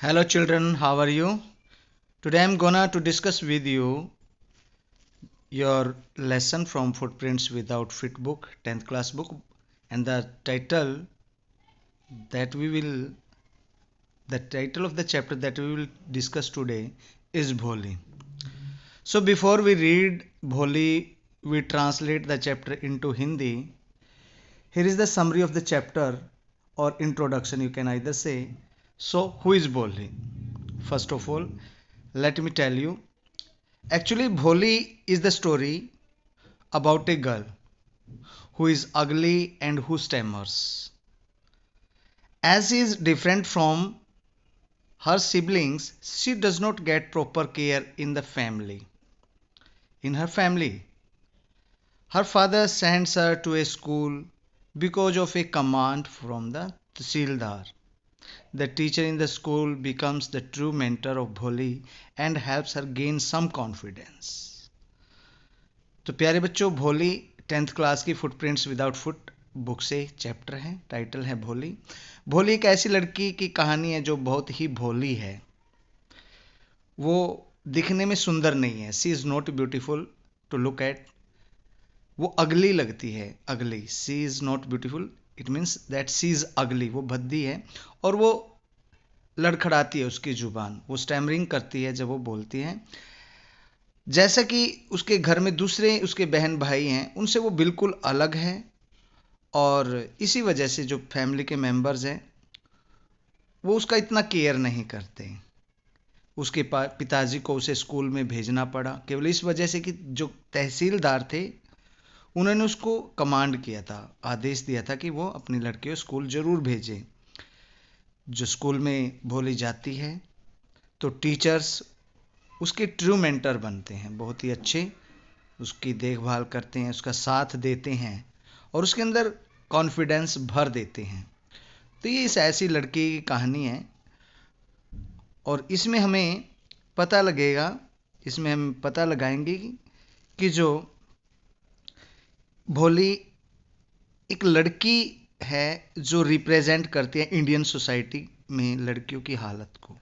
Hello children, how are you? Today I'm gonna to discuss with you your lesson from Footprints Without Fit book, 10th class book, and that we will the title of the chapter that we will discuss today is Bholi. So before we read Bholi, we translate the chapter into Hindi. Here is the summary of the chapter or introduction, you can either say. So who is Bholi? First of all, let me tell you. Actually, Bholi is the story about a girl who is ugly and who stammers. As she is different from her siblings, she does not get proper care in the family. In her family, her father sends her to a school because of a command from the Tahsildar. The teacher in the school becomes the true mentor of Bholi and helps her gain some confidence. तो प्यारे बच्चों, भोली 10th class की footprints without foot book से chapter है, title है भोली। भोली एक ऐसी लड़की की कहानी है जो बहुत ही भोली है। वो दिखने में सुंदर नहीं है। She is not beautiful to look at. वो अगली लगती है, ugly. She is not beautiful, it means that she is ugly. वो भद्दी है और वो लड़खड़ाती है उसकी जुबान। वो स्टैमरिंग करती है जब वो बोलती है। जैसा कि उसके घर में दूसरे उसके बहन भाई हैं, उनसे वो बिल्कुल अलग है और इसी वजह से जो फैमिली के मेंबर्स हैं वो उसका इतना केयर नहीं करते। उसके पिताजी को उसे स्कूल में भेजना पड़ा केवल इस वजह से कि जो तहसीलदार थे उन्होंने उसको कमांड किया था, आदेश दिया था कि वो अपनी लड़की को स्कूल ज़रूर भेजे। जो स्कूल में भोली जाती है तो टीचर्स उसके ट्रू मेंटर बनते हैं, बहुत ही अच्छे उसकी देखभाल करते हैं, उसका साथ देते हैं और उसके अंदर कॉन्फिडेंस भर देते हैं। तो ये इस ऐसी लड़की की कहानी है और इसमें हम पता लगाएंगे कि जो भोली एक लड़की है जो रिप्रेजेंट करती है इंडियन सोसाइटी में लड़कियों की हालत को।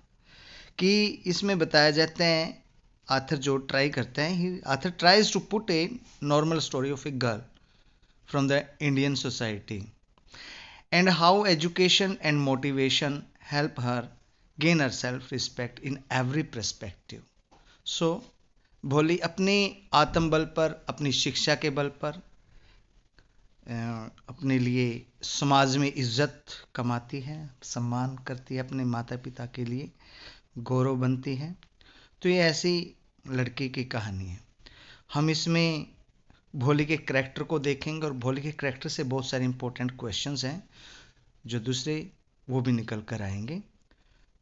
कि इसमें बताया जाता है, आथर जो ट्राई करता है, author tries to put a normal story of a girl from the Indian society and how education and motivation help her gain her self respect in every perspective. So भोली अपने आत्मबल पर, अपनी शिक्षा के बल पर अपने लिए समाज में इज्जत कमाती है, सम्मान करती है, अपने माता पिता के लिए गौरव बनती है। तो ये ऐसी लड़की की कहानी है। हम इसमें भोली के करैक्टर को देखेंगे और भोली के करैक्टर से बहुत सारे इंपॉर्टेंट क्वेश्चंस हैं जो दूसरे वो भी निकल कर आएंगे।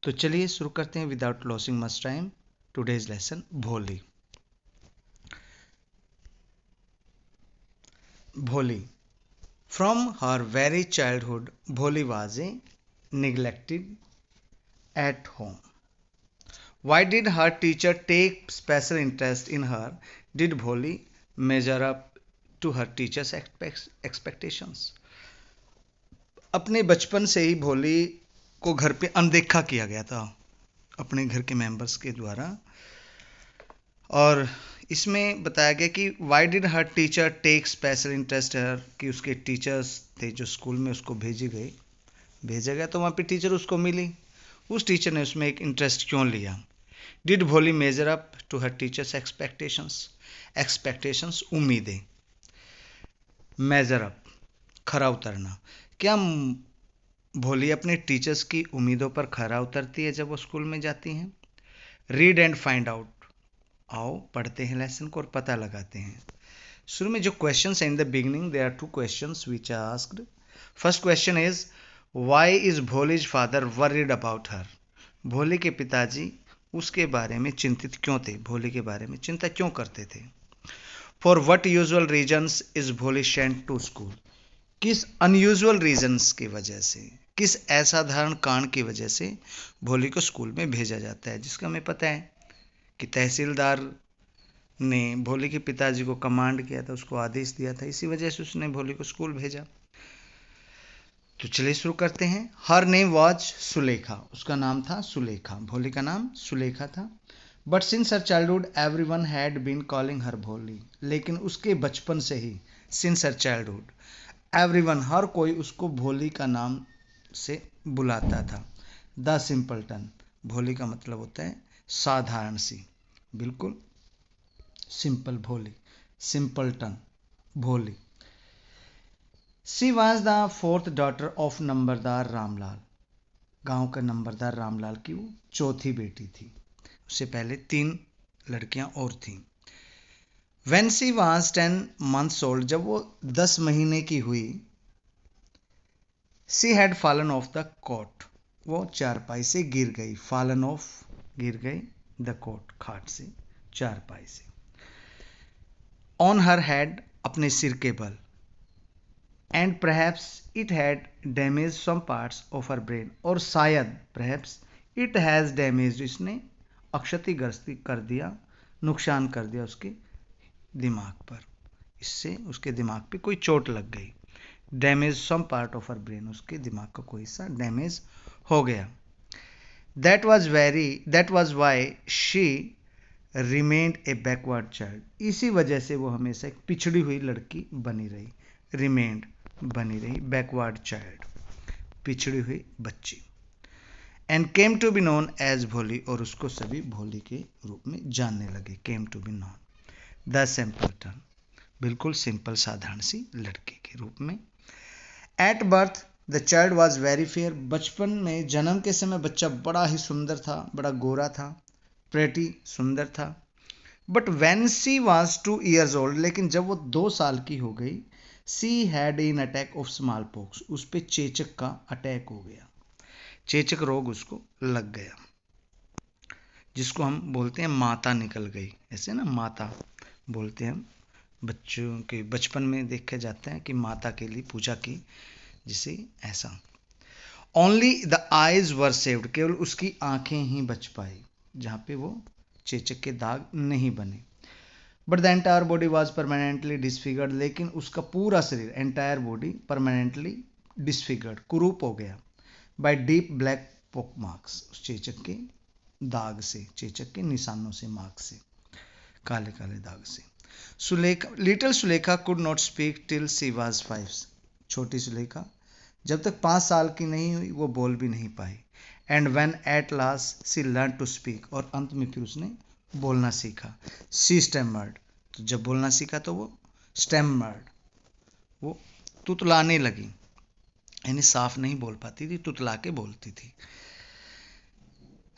तो चलिए शुरू करते हैं without losing much time today's lesson भोली। भोली फ्रॉम हर वेरी चाइल्डहुड भोली was a neglected at home. Why did her teacher take special interest in her? Did Bholi measure up to her teacher's expectations? अपने बचपन से ही भोली को घर पे अनदेखा किया गया था अपने घर के मेंबर्स के द्वारा। और इसमें बताया गया कि why did her teacher take special interest her, कि उसके टीचर्स थे जो स्कूल में उसको भेजा गया तो वहाँ पे टीचर उसको मिली। उस टीचर ने उसमें एक इंटरेस्ट क्यों लिया? Did Bholi measure up to her teachers expectations उम्मीदें। मेजर अप खरा उतरना। क्या भोली अपने टीचर्स की उम्मीदों पर खरा उतरती है जब वो स्कूल में जाती हैं? Read and find out. आओ पढ़ते हैं लेसन को और पता लगाते हैं। शुरू में जो क्वेश्चंस हैं in the beginning there are two questions which are asked. First question is why is Bholi's father worried about her. भोली के पिताजी उसके बारे में चिंतित क्यों थे, भोली के बारे में चिंता क्यों करते थे? For what usual reasons is Bholi sent to school. किस अनयूजुअल रीजन्स की वजह से, किस असाधारण कारण की वजह से भोली को स्कूल में भेजा जाता है? जिसका हमें पता है कि तहसीलदार ने भोली के पिताजी को कमांड किया था, उसको आदेश दिया था, इसी वजह से उसने भोली को स्कूल भेजा। तो चलिए शुरू करते हैं। हर नेम वॉज सुलेखा, उसका नाम था सुलेखा, भोली का नाम सुलेखा था। But since her childhood everyone had been calling her Bholi, लेकिन उसके बचपन से ही, since her childhood, everyone हर कोई उसको भोली का नाम से बुलाता था। द सिंपलटन, भोली का मतलब होता है साधारण सी, बिल्कुल simple Bholi, simpleton Bholi. She was the fourth daughter of numberdar Ramlal, गांव का नंबरदार रामलाल की वो चौथी बेटी थी। उससे पहले 3 लड़कियां और थीं। When she was 10 months old, जब वो 10 महीने की हुई, she had fallen off the cot, वो चारपाई से गिर गई। fallen off, गिर गई, the cot, खाट से, चारपाई से। on her head, अपने सिर के बल, and perhaps it had damaged some parts of her brain, और शायद perhaps it has damaged, इसने अक्षतिग्रस्त कर दिया, नुकसान कर दिया उसके दिमाग पर, इससे उसके दिमाग पे कोई चोट लग गई। Damage some part of her brain, उसके दिमाग का कोई हिस्सा डैमेज हो गया। That was why she remained a backward child, इसी वजह से वो हमेशा एक पिछड़ी हुई लड़की बनी रही। रिमेन्ड, बनी रही, बैकवर्ड चाइल्ड, पिछड़ी हुई बच्ची। And came to be known as Bholi, और उसको सभी भोली के रूप में जानने लगे। Came to be known the simpleton, बिल्कुल सिंपल साधारण सी लड़की के रूप में। At birth the child was very fair, बचपन में जन्म के समय बच्चा बड़ा ही सुंदर था, बड़ा गोरा था, प्रेटी, सुंदर था। But when she was 2 years old, लेकिन जब वो 2 साल की हो गई, she had an attack of smallpox, उस पर चेचक का अटैक हो गया, चेचक रोग उसको लग गया, जिसको हम बोलते हैं माता निकल गई, ऐसे ना माता बोलते हैं हम बच्चों के बचपन में देखे जाते हैं कि माता के लिए पूजा की, जिसे ऐसा। Only the eyes were saved, केवल उसकी आंखें ही बच पाई, जहाँ पे वो चेचक के दाग नहीं बने। But the entire body was permanently disfigured, लेकिन उसका पूरा शरीर, एंटायर बॉडी परमानेंटली डिसफिगर्ड, कुरूप हो गया। बाय डीप ब्लैक पोक मार्क्स, उस चेचक के दाग से, चेचक के निशानों से, मार्क्स से, काले काले दाग से। Sulekha, little Sulekha could not speak till she was 5, छोटी सुलेखा जब तक 5 साल की नहीं हुई वो बोल भी नहीं पाई। And when at last she learn to speak, और अंत में फिर उसने बोलना सीखा। शी स्टैमर्ड, तो जब बोलना सीखा तो वो स्टैमर्ड, वो तुतलाने लगी, यानी साफ नहीं बोल पाती थी, तुतला के बोलती थी।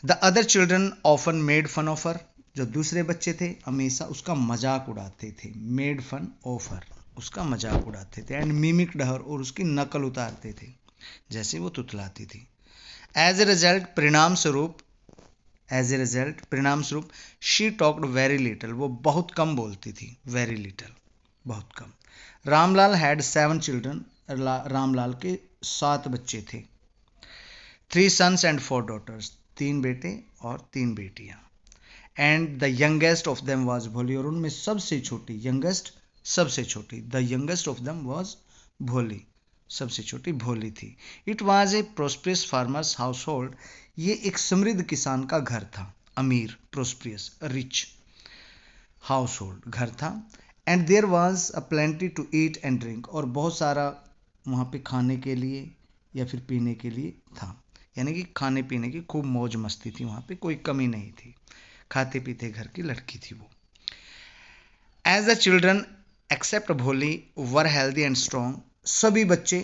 The other children often made fun of her, जो दूसरे बच्चे थे हमेशा उसका मजाक उड़ाते थे। मेड फन ऑफ हर, उसका मजाक उड़ाते थे। एंड मिमिक डहर, और उसकी नकल उतारते थे जैसे वो तुतलाती थी। एज ए रिजल्ट, परिणाम स्वरूप, एज ए रिजल्ट, परिणाम स्वरूप, शी टॉक्ड वेरी लिटल, वो बहुत कम बोलती थी। वेरी लिटल, बहुत कम। रामलाल हैड 7 चिल्ड्रन, रामलाल के 7 बच्चे थे। 3 sons and 4 daughters, 3 बेटे और 3 बेटियां। And the youngest of them was Bholi, और उनमें सबसे छोटी, यंगेस्ट सबसे छोटी, the youngest of them was Bholi, सबसे छोटी भोली थी। It was a prosperous farmer's household, ये एक समृद्ध किसान का घर था, अमीर, प्रोस्परियस, रिच हाउस होल्ड, घर था। And there was a plenty to eat and drink, और बहुत सारा वहाँ पे खाने के लिए या फिर पीने के लिए था, यानी कि खाने पीने की खूब मौज मस्ती थी, वहाँ पे कोई कमी नहीं थी, खाते पीते घर की लड़की थी वो। एज द चिल्ड्रन एक्सेप्ट भोली वर हेल्दी एंड स्ट्रॉन्ग, सभी बच्चे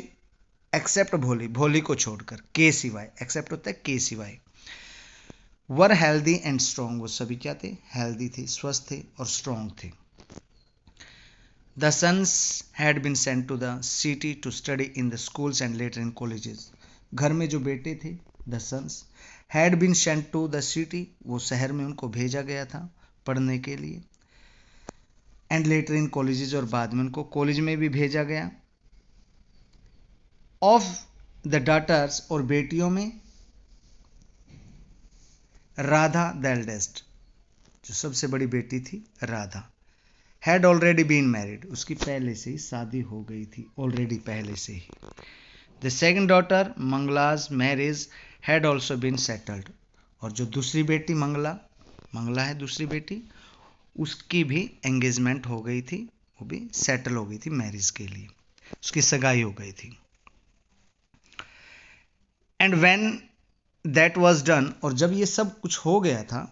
एक्सेप्ट भोली, भोली को छोड़कर, के सिवाय, एक्सेप्ट होता है के सिवाय, वर हेल्दी एंड स्ट्रॉन्ग, वो सभी क्या थे, हेल्दी थे, स्वस्थ थे और स्ट्रॉन्ग थे। The sons had been sent to the city to study in the schools and later in colleges, घर में जो बेटे थे, the sons had been sent to the city, वो शहर में उनको भेजा गया था पढ़ने के लिए। एंड लेटर इन कॉलेजेस, और बाद में उनको कॉलेज में भी भेजा गया। ऑफ द डॉटर्स, और बेटियों में राधा द एल्डेस्ट, जो सबसे बड़ी बेटी थी Radha, had already been married, उसकी पहले से ही शादी हो गई थी, ऑलरेडी पहले से ही। The second daughter Mangla's marriage had also been settled, और जो दूसरी बेटी मंगला है दूसरी बेटी, उसकी भी एंगेजमेंट हो गई थी, वो भी सेटल हो गई थी मैरिज के लिए, उसकी सगाई हो गई थी। And when that was done, और जब ये सब कुछ हो गया था,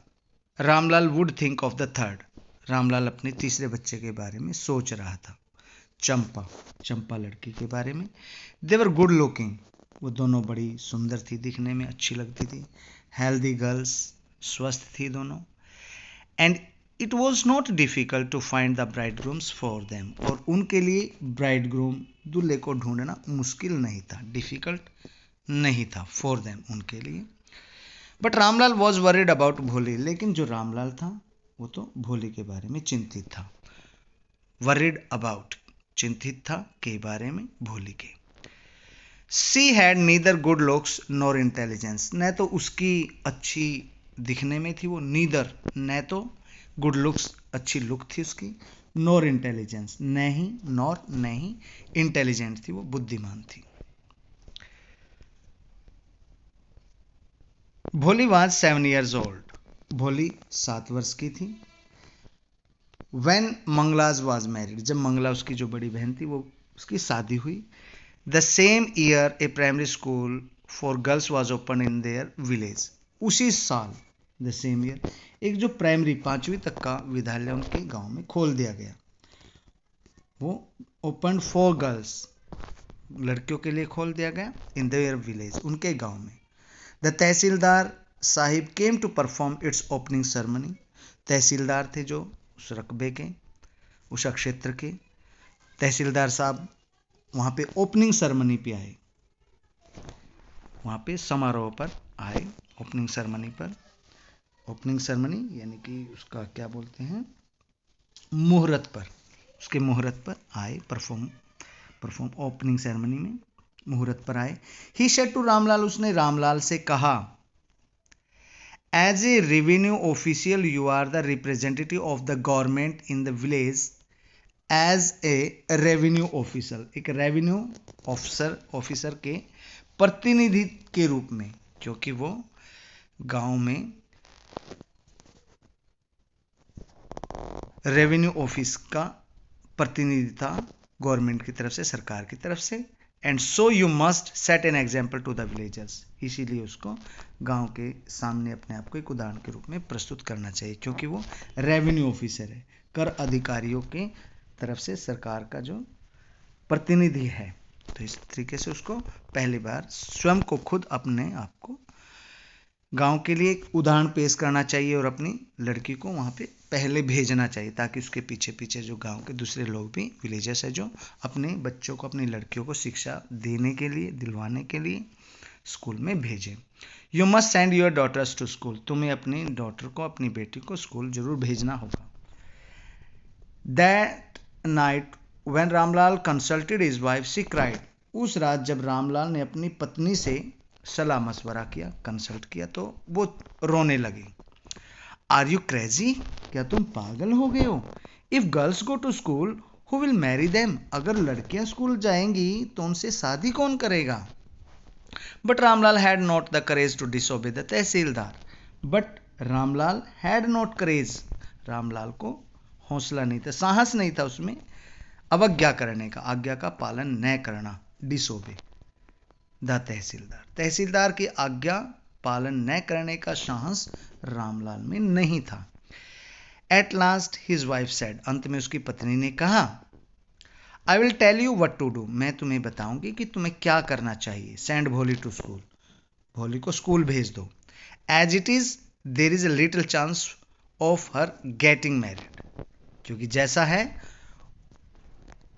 Ramlal would think of the third, Ramlal अपने तीसरे बच्चे के बारे में सोच रहा था, चंपा लड़की के बारे में। दे वर गुड लुकिंग, वो दोनों बड़ी सुंदर थी, दिखने में अच्छी लगती थी। हेल्दी गर्ल्स, स्वस्थ थी दोनों। And it was not difficult to find the bridegrooms for them, और उनके लिए ब्राइडग्रूम, दूल्हे को ढूंढना मुश्किल नहीं था, डिफिकल्ट नहीं था फॉर देम, उनके लिए। But Ramlal was worried about भोली, लेकिन जो रामलाल था वो तो भोली के बारे में चिंतित था। वरीड अबाउट, चिंतित था के बारे में, भोली के। She had neither good looks nor intelligence, न तो उसकी अच्छी दिखने में थी वो, नीदर न तो गुड लुक्स, अच्छी लुक थी उसकी, नॉर इंटेलिजेंस, नहीं इंटेलिजेंट थी, वो बुद्धिमान थी। भोली वाज 7 years old, भोली 7 वर्ष की थी। व्हेन मंगलाज वाज मैरिड, जब मंगला उसकी जो बड़ी बहन थी वो उसकी शादी हुई। The same year A primary school for girls was open in their village, उसी साल द सेम ईयर एक जो प्राइमरी 5वीं तक का विद्यालय उनके गांव में खोल दिया गया, वो ओपन फॉर गर्ल्स, लड़कियों के लिए खोल दिया गया, इन देयर विलेज, उनके गांव में। The tehsildar sahib came to perform its opening ceremony, tehsildar थे जो उस रकबे के, उस क्षेत्र के तहसीलदार साहब वहाँ पे ओपनिंग सेरेमनी पे आए, वहाँ पे समारोह पर आए, ओपनिंग सेरेमनी पर। ओपनिंग सेरेमनी यानी कि उसका क्या बोलते हैं, मुहूर्त पर, उसके मुहूर्त पर आए, परफॉर्म ओपनिंग सेरेमनी में मुहूर्त पर आए। ही सेड टू रामलाल, उसने रामलाल से कहा, as a revenue official you are the representative of the government in the village, as a revenue officer, एक रेवेन्यू ऑफिसर के प्रतिनिधि के रूप में, क्योंकि वो गांव में रेवेन्यू ऑफिस का प्रतिनिधि था, गवर्नमेंट की तरफ से, सरकार की तरफ से। And so you must set an example to the villagers, इसीलिए उसको गांव के सामने अपने आप को एक उदाहरण के रूप में प्रस्तुत करना चाहिए, क्योंकि वो रेवेन्यू ऑफिसर है, कर अधिकारियों के तरफ से सरकार का जो प्रतिनिधि है। तो इस तरीके से उसको पहली बार स्वयं को, खुद अपने आप को गांव के लिए एक उदाहरण पेश करना चाहिए, और अपनी लड़की को वहाँ पे पहले भेजना चाहिए, ताकि उसके पीछे पीछे जो गांव के दूसरे लोग भी, विलेजर्स है, जो अपने बच्चों को, अपनी लड़कियों को शिक्षा देने के लिए, दिलवाने के लिए स्कूल में भेजें। You must send your daughters to school, तुम्हें अपनी डॉटर को, अपनी बेटी को स्कूल जरूर भेजना होगा। That night when Ramlal consulted his wife she cried, उस रात जब रामलाल ने अपनी पत्नी से सलाह मशवरा किया, कंसल्ट किया, तो वो रोने लगी। आर यू क्रेजी, क्या तुम पागल हो गए हो? If girls go to school who will marry them, अगर लड़कियां स्कूल जाएंगी तो उनसे शादी कौन करेगा? But Ramlal had not the courage to disobey the tehsildar, but Ramlal had not courage, Ramlal को हौसला नहीं था, साहस नहीं था उसमें अवज्ञा करने का, आज्ञा का पालन न करना, डिसोबे द तहसीलदार, तहसीलदार की आज्ञा पालन न करने का साहस रामलाल में नहीं था। At last his wife said, अंत में उसकी पत्नी ने कहा, I will tell you what to do, मैं तुम्हें बताऊंगी कि तुम्हें क्या करना चाहिए। सेंड भोली टू स्कूल, भोली को स्कूल भेज दो। As it is there is a little chance of her getting married, क्योंकि जैसा है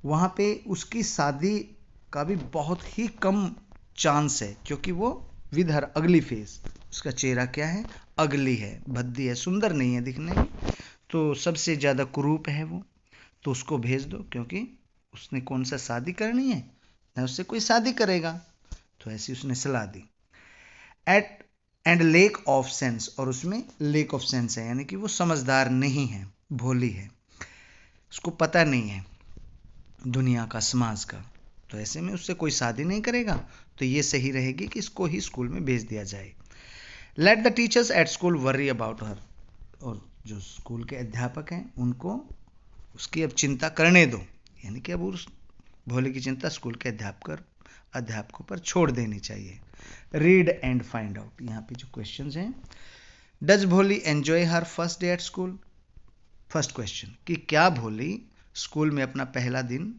वहां पे उसकी शादी का भी बहुत ही कम चांस है, क्योंकि वो विद हर अगली फेस, उसका चेहरा क्या है, अगली है, भद्दी है, सुंदर नहीं है दिखने में, तो सबसे ज़्यादा कुरूप है वो, तो उसको भेज दो, क्योंकि उसने कौन सा शादी करनी है, न उससे कोई शादी करेगा, तो ऐसी उसने सलाह दी। At end lack of sense, और उसमें लेक ऑफ सेंस है, यानी कि वो समझदार नहीं है, भोली है, उसको पता नहीं है दुनिया का, समाज का, तो ऐसे में उससे कोई शादी नहीं करेगा, तो ये सही रहेगी कि इसको ही स्कूल में भेज दिया जाए। Let the teachers at school worry about her, और जो स्कूल के अध्यापक हैं उनको उसकी अब चिंता करने दो, यानी कि अब उस भोले की चिंता स्कूल के अध्यापकों पर छोड़ देनी चाहिए। रीड एंड फाइंड आउट, यहाँ पे जो क्वेश्चंस हैं, डज भोली enjoy her first day at school. First question कि क्या भोली स्कूल में अपना पहला दिन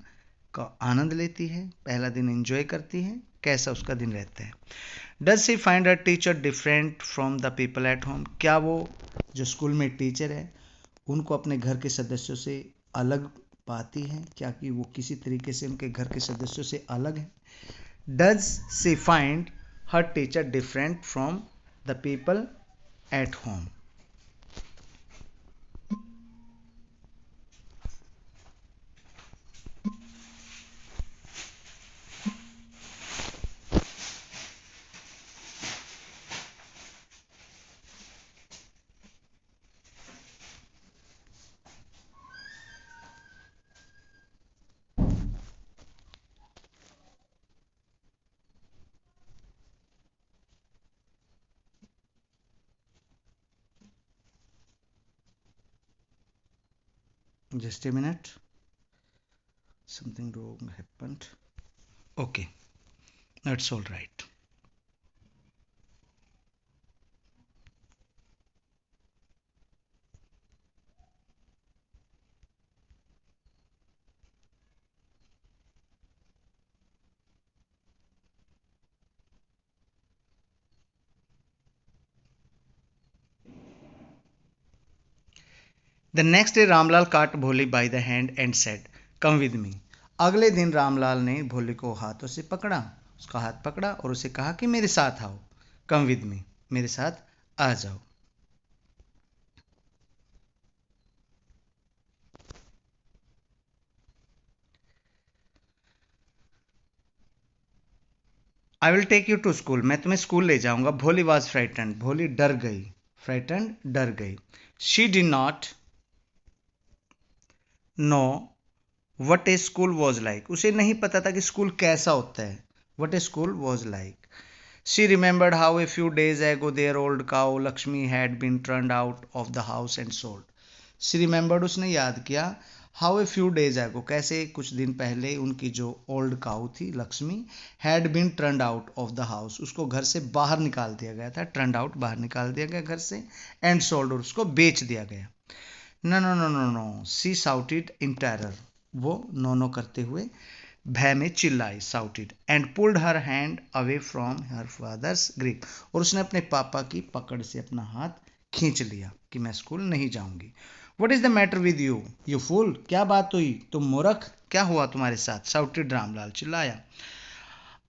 का आनंद लेती है, पहला दिन एंजॉय करती है, कैसा उसका दिन रहता है। Does she find her teacher different from the people at home, क्या वो जो स्कूल में टीचर है उनको अपने घर के सदस्यों से अलग पाती है, क्या कि वो किसी तरीके से उनके घर के सदस्यों से अलग है। Does she find her teacher different from the people at home. Just a minute. Something wrong happened. Okay, that's all right. The next day Ramlal caught Bholi by the hand and said, "Come with me." अगले दिन रामलाल ने भोले को हाथों से पकड़ा, उसका हाथ पकड़ा और उसे कहा कि मेरे साथ आओ। Come with me, मेरे साथ आ जाओ। I will take you to school, मैं तुम्हें स्कूल ले जाऊंगा। भोली was frightened, भोली डर गई। Frightened, डर गई। She did not know what a school was like, उसे नहीं पता था कि स्कूल कैसा होता है। What a school was like. She remembered how a few days ago their old cow Lakshmi had been turned out of the house and sold. She remembered, उसने याद किया, how a few days ago, कैसे कुछ दिन पहले उनकी जो old cow थी Lakshmi had been turned out of the house, उसको घर से बाहर निकाल दिया गया था। turned out, बाहर निकाल दिया गया घर से, and sold, और उसको बेच दिया गया। No, no, no, no, no, she shouted in terror, वो नो नो करते हुए भय में चिल्लाई। Shouted and pulled her hand away from her father's grip, और उसने अपने पापा की पकड़ से अपना हाथ खींच लिया कि मैं स्कूल नहीं जाऊंगी। What is the matter with you you fool, क्या बात हुई तुम मूर्ख, क्या हुआ तुम्हारे साथ। साउटेड रामलाल, चिल्लाया।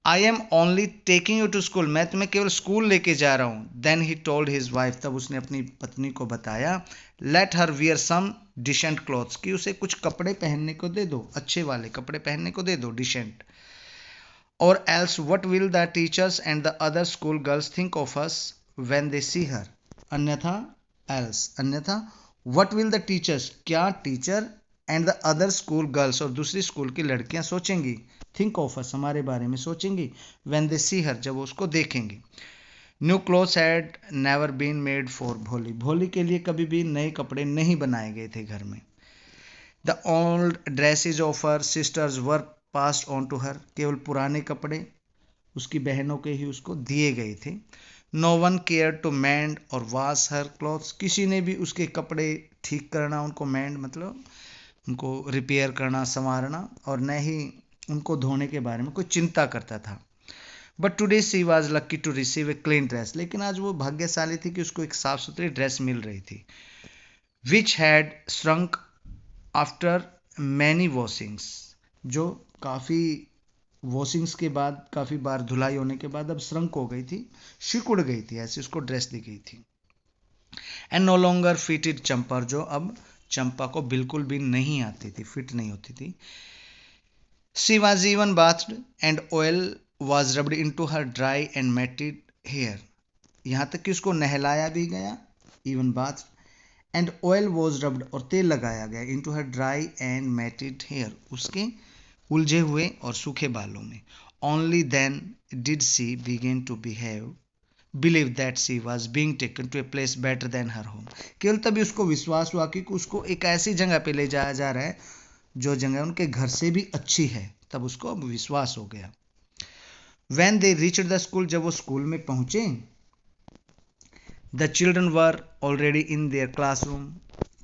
I am only taking you to school, मैं तुम्हें केवल स्कूल लेके जा रहा हूँ। Then he told his wife, तब उसने अपनी पत्नी को बताया, let her wear some decent clothes, कि उसे कुछ कपड़े पहनने को दे दो, अच्छे वाले कपड़े पहनने को दे दो, डिसेंट। और else what will the teachers and the other school girls think of us when they see her, अन्यथा एल्स, अन्यथा व्हाट विल द टीचर्स, क्या teacher and the other school girls, और दूसरी स्कूल की लड़कियां सोचेंगी, थिंक ऑफ अस, हमारे बारे में सोचेंगी, व्हेन दे सी हर, जब वो उसको देखेंगी। New clothes had never been made for Bholi, Bholi के लिए कभी भी नए कपड़े नहीं बनाए गए थे घर में। The old dresses of her sisters were passed on to her, केवल पुराने कपड़े उसकी बहनों के ही उसको दिए गए थे। No one care to mend or wash her clothes, किसी ने भी उसके कपड़े ठीक करना, उनको मैंड मतलब उनको रिपेयर करना, संवारना, और न ही उनको धोने के बारे में कोई चिंता करता था। But today she was lucky to receive a clean dress, लेकिन आज वो भाग्यशाली थी कि उसको एक साफ सुथरी ड्रेस मिल रही थी। Which had shrunk after many washings, जो काफ़ी वॉशिंग्स के बाद, काफ़ी बार धुलाई होने के बाद अब श्रंक हो गई थी, सिकुड़ गई थी, ऐसी उसको ड्रेस दी गई थी। एंड नो लॉन्गर फिटेड चंपर, जो अब चंपा को बिल्कुल भी नहीं आती थी, फिट नहीं होती थी। She was even bathed and oil was rubbed into her dry and matted hair, यहाँ तक कि उसको नहलाया भी गया, even bath, and oil was rubbed, और तेल लगाया गया, into her dry and matted hair, उसके उलझे हुए और सूखे बालों में। Only then did she begin to believe that she was being taken to a place better than her home. केवल तभी उसको विश्वास हुआ कि उसको एक ऐसी जगह पे ले जाया जा रहा है जो जगह उनके घर से भी अच्छी है. तब उसको अब विश्वास हो गया. When they reached the school, जब वो स्कूल में पहुंचे, the children were already in their classroom.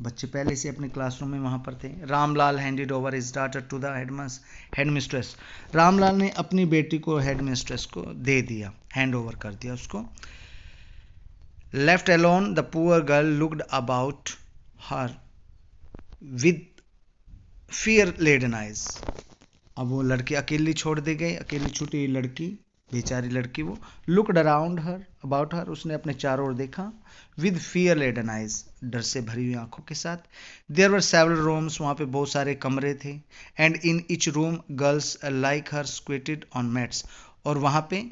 बच्चे पहले से अपने क्लासरूम में वहां पर थे. Ramlal handed over his daughter to the headmistress. Ramlal ने अपनी बेटी को हेडमिस्ट्रेस को दे दिया, हैंड ओवर कर दिया उसको. Left alone the poor girl looked about her with fear laden eyes. अब वो लड़की अकेली छोड़ दी गई, अकेली छूटी हुई लड़की, बेचारी लड़की, वो looked around her about her, उसने अपने चारों ओर देखा. विद फियर लेडन आइज, डर से भरी हुई आंखों के साथ. देयर वर सेवरल रूम्स, वहाँ पे बहुत सारे कमरे थे. And in each room girls like her squatted on mats, और वहाँ पे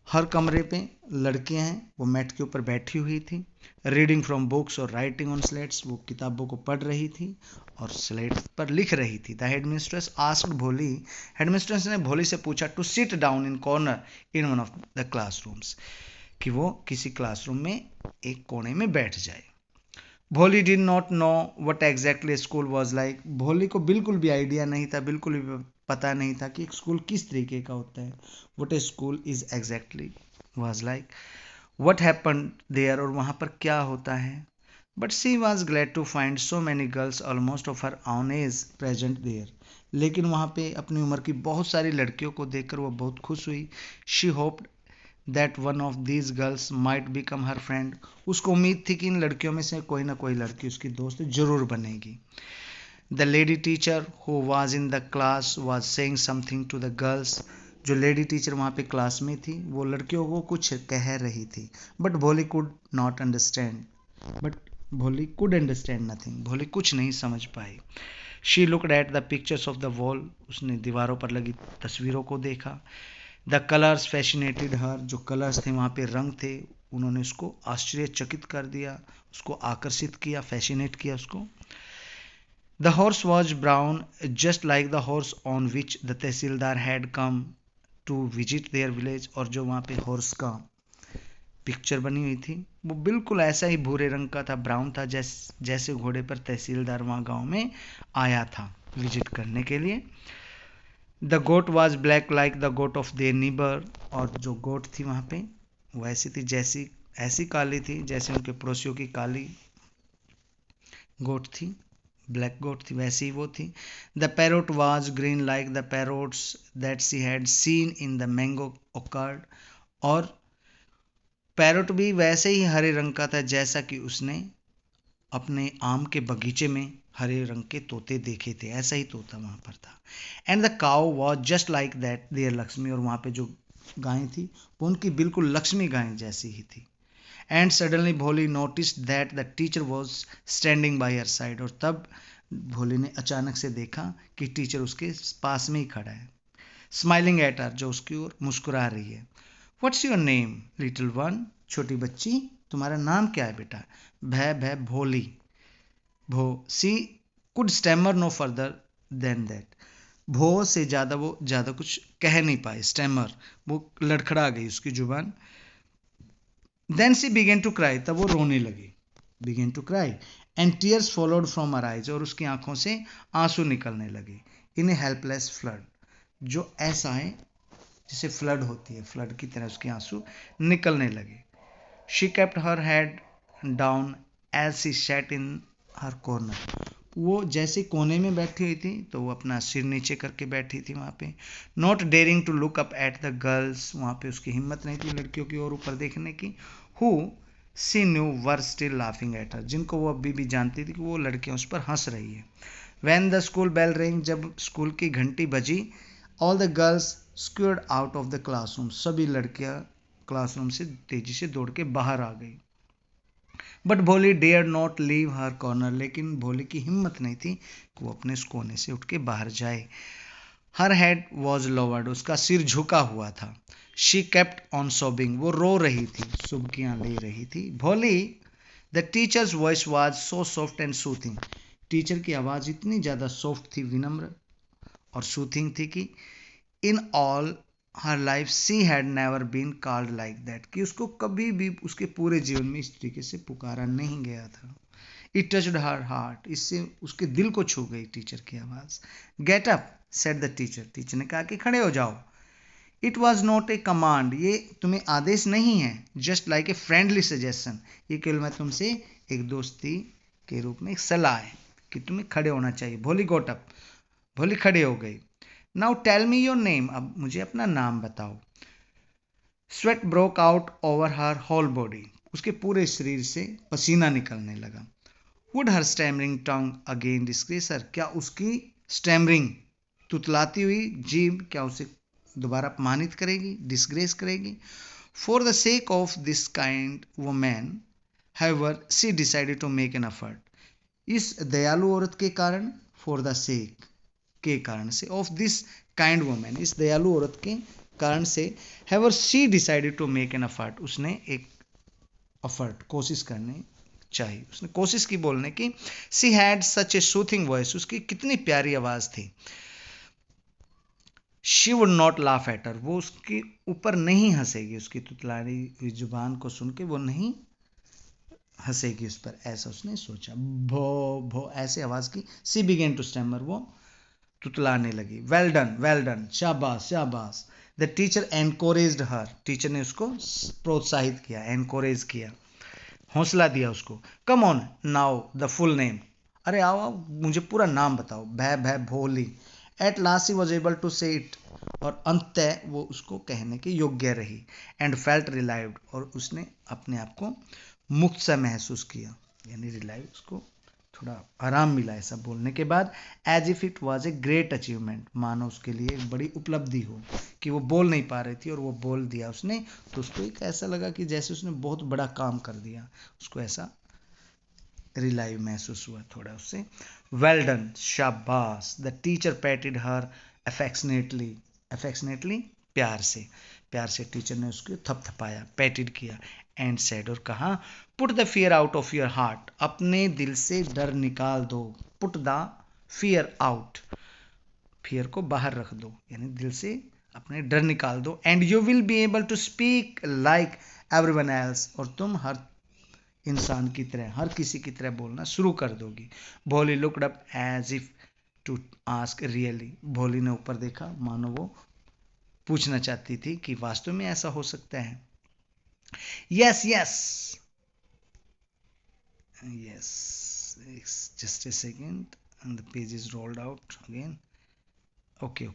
हर कमरे पे लड़कियां हैं वो मैट के ऊपर बैठी हुई थी. रीडिंग फ्रॉम बुक्स और राइटिंग ऑन स्लेट्स, वो किताबों को पढ़ रही थी और स्लेट पर लिख रही थी. The headmistress asked Bholi, headmistress ने भोली से पूछा to sit down in corner in one of the classrooms, कि वो किसी क्लासरूम में एक कोने में बैठ जाए. भोली did not know what exactly school was like. भोली को बिल्कुल भी आइडिया नहीं था, बिल्कुल भी पता नहीं था कि एक स्कूल किस तरीके का होता है. What a school is exactly was like, what happened there, और वहाँ पर क्या होता है. But she was glad to find so many girls almost of her own age present there. लेकिन वहाँ पे अपनी उम्र की बहुत सारी लड़कियों को देखकर वो बहुत खुश हुई. She hoped that one of these girls might become her friend. उसको उम्मीद थी कि इन लड़कियों में से कोई ना कोई लड़की उसकी दोस्त जरूर बनेगी. The lady teacher who was in the class was saying something to the girls. जो लेडी टीचर वहाँ पे क्लास में थी वो लड़कियों को कुछ कह रही थी. But Bholi could not understand, but Bholi could understand nothing, Bholi कुछ नहीं समझ पाई. She looked at the pictures of the wall, उसने दीवारों पर लगी तस्वीरों को देखा. द कलर्स फैसिनेटेड हर, जो कलर्स थे वहाँ पे रंग थे, उन्होंने उसको आश्चर्यचकित कर दिया, उसको आकर्षित किया, फैसिनेट किया उसको. The horse was brown just like the horse on which the tehsildar had come to visit their village. और जो वहाँ पे हॉर्स का पिक्चर बनी हुई थी वो बिल्कुल ऐसा ही भूरे रंग का था, ब्राउन था, जैसे घोड़े पर तहसीलदार वहाँ गांव में आया था विजिट करने के लिए. The goat was black like the goat of their neighbour, और जो गोट थी वहाँ पे वो ऐसी थी ऐसी काली थी जैसे उनके पड़ोसियों की काली गोट थी, ब्लैक गोट थी, वैसी ही वो थी. The parrot was green like the parrots that she had seen in the mango orchard, और पैरोट भी वैसे ही हरे रंग का था जैसा कि उसने अपने आम के बगीचे में हरे रंग के तोते देखे थे, ऐसा ही तोता वहाँ पर था. And the cow was just like that their Lakshmi, और वहाँ पे जो गाय थी वो उनकी बिल्कुल लक्ष्मी गाय जैसी ही थी. एंड सडनली भोली noticed that the teacher was standing bye her side, और तब भोली ने अचानक से देखा कि टीचर उसके पास में ही खड़ा है. स्माइलिंग एट हर, जो उसकी ओर मुस्कुरा रही है. What's your name little one, छोटी बच्ची तुम्हारा नाम क्या है बेटा. भय भोली, भो. She could stammer no further than that, भो से ज़्यादा वो ज़्यादा कुछ कह नहीं पाई. स्टैमर, वो लड़खड़ा गई उसकी जुबान. Then she began to cry, तब वो रोने लगी. Began to cry and tears followed from her eyes, और उसकी आंखों से आंसू निकलने लगे. इन ए हेल्पलेस फ्लड, जो ऐसा है जैसे फ्लड होती है, फ्लड की तरह उसके आंसू निकलने लगे. She kept her head down as she sat in her corner, वो जैसे कोने में बैठी हुई थी तो वो अपना सिर नीचे करके बैठी थी वहाँ पे. Not daring to look up at the girls, वहाँ पे उसकी हिम्मत नहीं थी लड़कियों की ओर ऊपर देखने की. Who she knew were still laughing at her, जिनको वो अभी भी जानती थी कि वो लड़कियाँ उस पर हंस रही है. When the school bell ring, जब स्कूल की घंटी बजी, all the girls scurried out of the classroom, सभी लड़कियां क्लासरूम से तेजी से दौड़ के बाहर आ गई. But Bholi dare not leave her corner, लेकिन भोली की हिम्मत नहीं थी कि वो अपने इस कोने से उठ के बाहर जाए. हर हेड वॉज लोवर्ड, उसका सिर झुका हुआ था. शी केप्ट ऑन सोबिंग, वो रो रही थी, सुबकियां ले रही थी. भोली, the teachers voice was so soft and soothing, teacher की आवाज़ इतनी ज़्यादा सॉफ्ट थी, विनम्र और सूथिंग थी कि in all her life she had never been called like that, कि उसको कभी भी उसके पूरे जीवन में इस तरीके से पुकारा नहीं गया था। इट टचड हर हार्ट, इससे उसके दिल को छू गई टीचर की आवाज़। Get up said the teacher, teacher ने कहा कि खड़े हो जाओ। It was not a command, ये तुम्हें आदेश नहीं है। Just like a friendly suggestion, ये केवल मैं तुमसे एक दोस्ती के रूप में एक सलाह है कि तुम्हें खड़े होना चाहिए। भोली गोट अप, भोली खड़े हो गई। Now tell me your name, अब मुझे अपना नाम बताओ। Sweat broke out over her whole body, उसके पूरे शरीर से पसीना निकलने लगा। Would her stammering tongue again disgrace her, क्या उसकी स्टैमरिंग तुतलाती हुई जीभ क्या उसे दोबारा अपमानित करेगी, डिस्ग्रेस करेगी। For the sake of this kind woman however she decided to make an effort, इस दयालु औरत के कारण, फॉर द सेक के कारण से, ऑफ दिस काइंड वुमैन, इस दयालु औरत के कारण से, however she decided to make an effort, उसने एक एफर्ट कोशिश करने चाहिए, उसने कोशिश की बोलने की। She had such A soothing voice, उसकी कितनी प्यारी आवाज थी। She would not laugh at her, वो उसके ऊपर नहीं हंसेगी, उसकी तुतलारी हुई जुबान को सुन के वो नहीं हंसेगी उस पर, ऐसा उसने सोचा। भो भो ऐसे आवाज की। सी बिगेन टू स्टैमर, वो तुतलाने लगी। वेल डन, शाबाश शाबाश। द टीचर एनकोरेज्ड हर, टीचर ने उसको प्रोत्साहित किया, एनकोरेज किया, हौसला दिया उसको। Come on now the full name, अरे आओ आओ मुझे पूरा नाम बताओ। भै भै Bholi. At last he was able to say it, और अंततः वो उसको कहने के योग्य रही। एंड फेल्ट रिलाइव्ड, और उसने अपने आप को मुक्त सा महसूस किया, यानी रिलाइव, उसको थोड़ा आराम मिला ऐसा बोलने के बाद। As if it was a great achievement, मानो उसके लिए एक बड़ी उपलब्धि हो कि वो बोल नहीं पा रही थी और वो बोल दिया उसने, तो उसको एक ऐसा लगा कि जैसे उसने बहुत बड़ा काम कर दिया, उसको ऐसा रिलाइव महसूस हुआ थोड़ा उससे। वेल डन, शाबाश। The teacher पैटेड her affectionately, affectionately प्यार से टीचर ने उसको थपथपाया, पैटेड किया। एंड सेड, और कहा, put the fear out of your heart, अपने दिल से डर निकाल दो। Put the fear out, fear को बाहर रख दो, यानी दिल से अपने डर निकाल दो। And you will be able to speak like everyone else, और तुम हर इंसान की तरह, हर किसी की तरह बोलना शुरू कर दोगी। Bholi looked up as if to ask really, Bholi ने ऊपर देखा मानो वो पूछना चाहती थी कि वास्तव में ऐसा हो सकता है। Yes yes yes, just a second, and the page is rolled out again. Okay.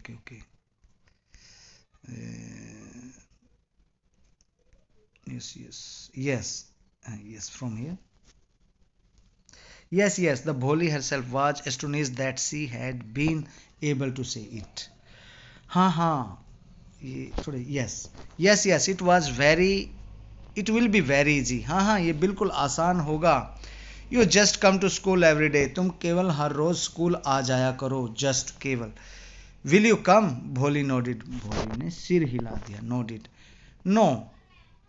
Yes, from here. Yes, the Bholi herself was astonished that she had been able to say it. हाँ, ये थोड़े yes, it will be very easy. हाँ, ये बिल्कुल आसान होगा। You just come to school every day, तुम केवल हर रोज स्कूल आ जाया करो, जस्ट केवल। Will you come? भोली nodded, भोली ने सिर हिला दिया, nodded. No,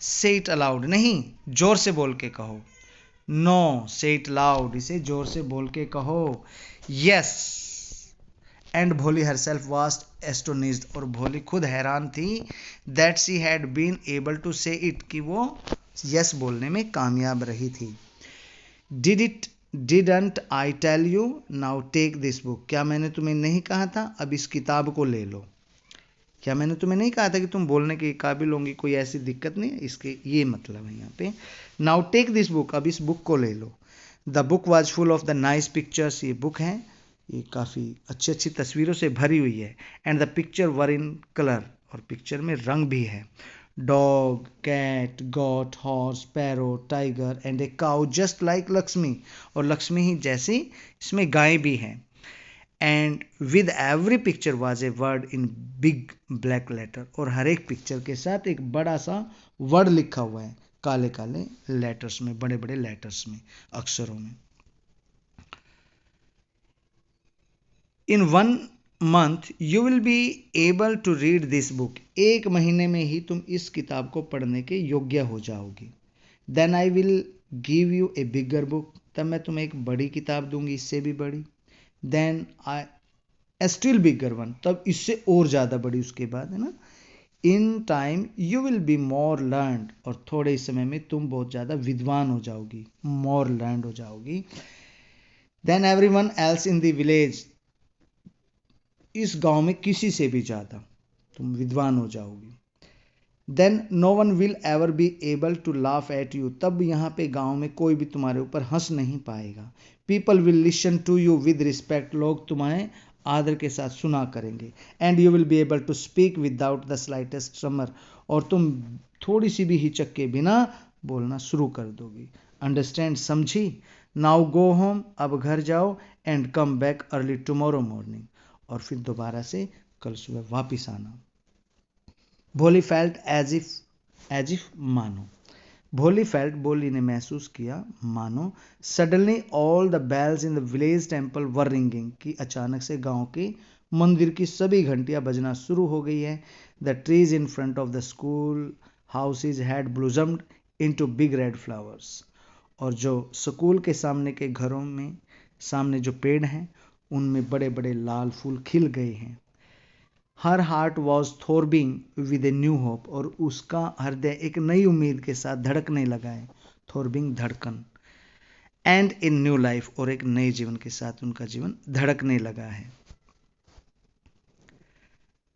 say it aloud, नहीं, जोर से बोल के कहो। No, say it loud, इसे जोर से बोल के कहो। Yes, and भोली herself was astonished, और भोली खुद हैरान थी that she had been able to say it, कि वो yes बोलने में कामयाब रही थी। Didn't I tell you? Now take this book, क्या मैंने तुम्हें नहीं कहा था, अब इस किताब को ले लो। क्या मैंने तुम्हें नहीं कहा था कि तुम बोलने के काबिल होंगी, कोई ऐसी दिक्कत नहीं है, इसके ये मतलब है यहाँ पे। नाउ टेक दिस बुक, अब इस बुक को ले लो। The book was full of the nice pictures, ये बुक है, ये काफ़ी अच्छी तस्वीरों से भरी हुई है। And the picture were in colour, और पिक्चर में रंग भी है। Dog, cat, goat, horse, parrot, tiger and a cow just like Lakshmi, और लक्ष्मी ही जैसी इसमें गाय भी है। And with every picture was a word in big black letter, और हर एक पिक्चर के साथ एक बड़ा सा वर्ड लिखा हुआ है, काले काले लेटर्स में, बड़े बड़े लेटर्स में, अक्षरों में। In 1 month you will be able to read this book, 1 महीने में ही तुम इस किताब को पढ़ने के योग्य हो जाओगी। Then I will give you a bigger book, तब मैं तुम्हें एक बड़ी किताब दूंगी, इससे भी बड़ी। Then I still bigger one, तब इससे और ज़्यादा बड़ी उसके बाद, है ना। In time you will be more learned, और थोड़े ही समय में तुम बहुत ज़्यादा विद्वान हो जाओगी, मोर लर्नड हो जाओगी, then everyone else in the village, इस गांव में किसी से भी ज़्यादा तुम विद्वान हो जाओगी, then no one will ever be able to laugh at you, तब यहाँ पे गांव में कोई भी तुम्हारे ऊपर हंस नहीं पाएगा, people will listen to you with respect, लोग तुम्हें आदर के साथ सुना करेंगे, and you will be able to speak without the slightest tremor, और तुम थोड़ी सी भी हिचक के बिना बोलना शुरू कर दोगी, अंडरस्टैंड, समझी, नाउ गो होम, अब घर जाओ, and come back early tomorrow morning, और फिर दोबारा से कल सुबह वापिस आना। भोली फेल्ट एज इफ मानो, भोली फेल्ट, भोली ने महसूस किया, मानो, suddenly all the bells in the village temple were ringing, कि अचानक से गांव के मंदिर की सभी घंटियां बजना शुरू हो गई है, the trees in front of the school houses had blossomed into big red flowers, और जो स्कूल के सामने के घरों में सामने जो पेड़ हैं उनमें बड़े बड़े लाल फूल खिल गए हैं, her heart was throbbing with a new hope, और उसका हृदय एक नई उम्मीद के साथ धड़कने लगा है, थोरबिंग धड़कन, एंड इन न्यू लाइफ, और एक नए जीवन के साथ उनका जीवन धड़कने लगा है।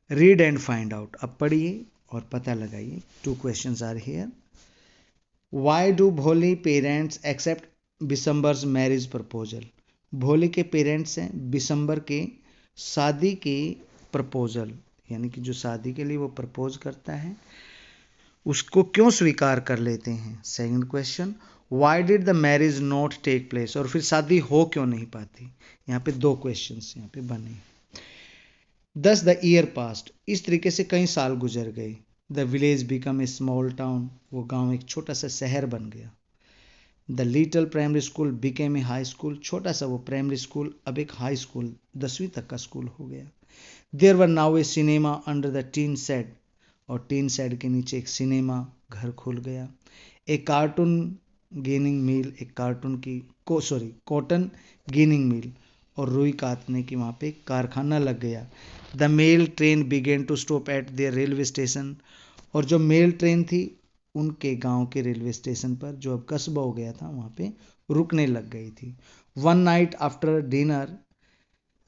रीड एंड फाइंड आउट, अब पढ़िए और पता लगाइए, 2 questions are here, why do Bholi parents accept Bishambar's marriage proposal, भोली के पेरेंट्स हैं बिशंबर के शादी के प्रपोजल, यानी कि जो शादी के लिए वो प्रपोज करता है उसको क्यों स्वीकार कर लेते हैं। Second question, why did the marriage not take place, और फिर शादी हो क्यों नहीं पाती। यहाँ पे 2 क्वेश्चंस यहाँ पे बने। दस द ईयर पास्ट, इस तरीके से कई साल गुजर गए, the village become a small town, वो गांव एक छोटा सा शहर बन गया, the little primary school became a high school, छोटा सा वो प्राइमरी स्कूल अब एक हाई स्कूल 10वीं तक का स्कूल हो गया, there were now a cinema under the tin shed, और टीन शेड के नीचे एक सिनेमा घर खुल गया, ए कार्टून गिनिंग मिल, एक कार्टून की कॉटन गिनिंग मिल, और रुई काटने की वहाँ पे कारखाना लग गया, the mail train began to stop at their railway station, और जो मेल ट्रेन थी उनके गांव के रेलवे स्टेशन पर, जो अब कस्बा हो गया था, वहाँ पे रुकने लग गई थी। One night after dinner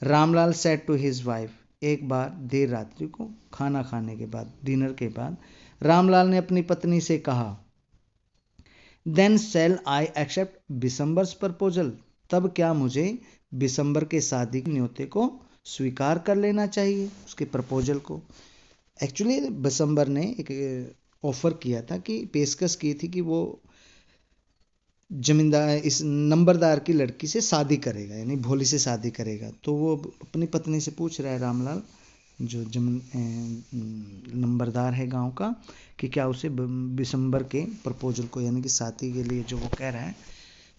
Ramlal said to his wife, एक बार देर रात्रि को खाना खाने के बाद, डिनर के बाद, रामलाल ने अपनी पत्नी से कहा, then shall I accept Bishamber's proposal, तब क्या मुझे बिशंबर के शादी के न्योते को स्वीकार कर लेना चाहिए, उसके प्रपोजल को। एक्चुअली बिशंबर ने एक ऑफर किया था, कि पेशकश की थी कि वो जमींदार इस नंबरदार की लड़की से शादी करेगा, यानी भोली से शादी करेगा, तो वो अपनी पत्नी से पूछ रहा है रामलाल, जो नंबरदार है गांव का, कि क्या उसे बिशंबर के प्रपोजल को, यानी कि शादी के लिए जो वो कह रहा है